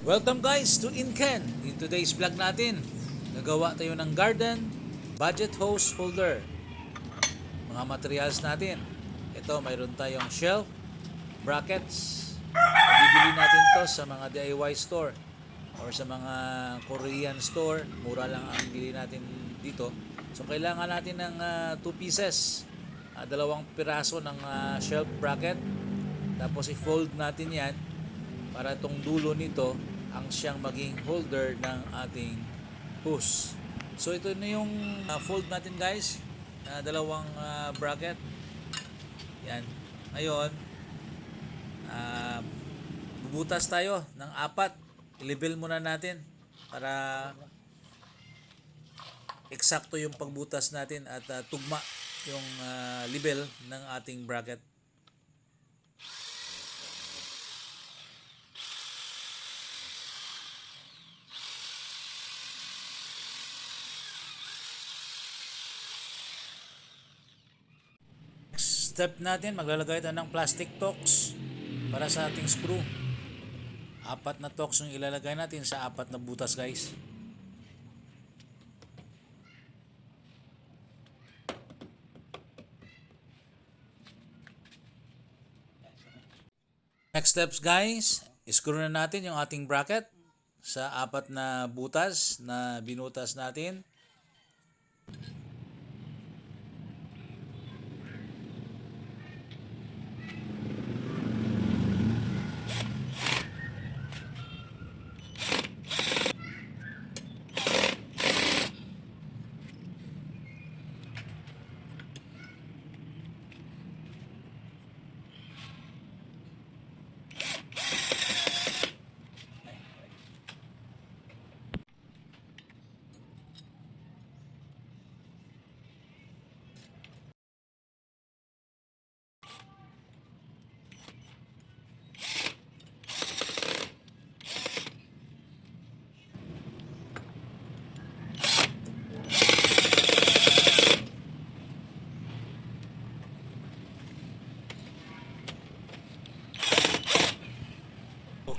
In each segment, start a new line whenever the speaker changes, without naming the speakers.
Welcome guys to Inken. In today's vlog natin, nagawa tayo ng garden budget hose holder. Mga materials natin. Ito, mayroon tayong shelf, brackets. Bibili natin to sa mga DIY store or sa mga Korean store. Mura lang ang bili natin dito. So kailangan natin ng 2 pieces. Dalawang piraso ng shelf bracket. Tapos i-fold natin yan para itong dulo nito ang siyang maging holder ng ating hose. So ito na yung fold natin guys, dalawang bracket. Yan. Ngayon, bubutas tayo ng 4. I-level muna natin para eksakto yung pagbutas natin at tugma yung level ng ating bracket. Step natin, maglalagay tayo ng plastic tocks para sa ating screw. 4 na tocks yung ilalagay natin sa 4 na butas guys. Next steps guys, screw na natin yung ating bracket sa 4 na butas na binutas natin.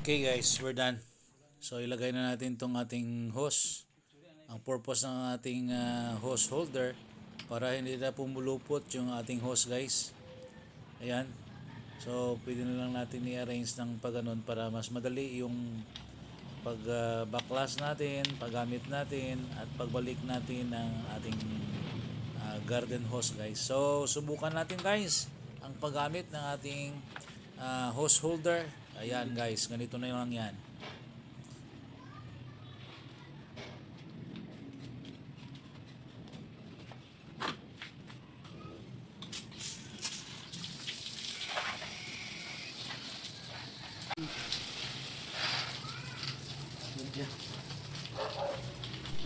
Okay guys, we're done. So ilagay na natin tong ating hose. Ang purpose ng ating hose holder para hindi na pumulupot yung ating hose guys. Ayan. So pwede na lang natin i-arrange ng pagganon para mas madali yung backlash natin, paggamit natin at pagbalik natin ng ating garden hose guys. So subukan natin guys ang paggamit ng ating hose holder. Ayan guys, ganito na lang yan.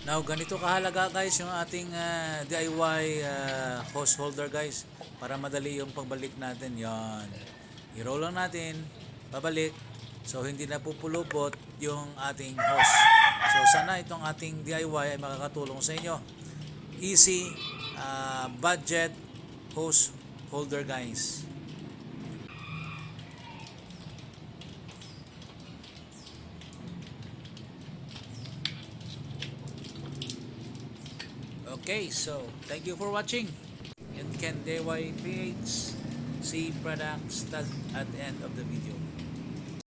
Now, ganito kahalaga guys yung ating DIY hose holder guys para madali yung pagbalik natin. Yan. I-roll lang natin, babalik. So, hindi na pupulupot yung ating hose. So, sana itong ating DIY ay makakatulong sa inyo. Easy budget hose holder guys. Okay, so thank you for watching. Inken DIY PH. See products at the end of the video.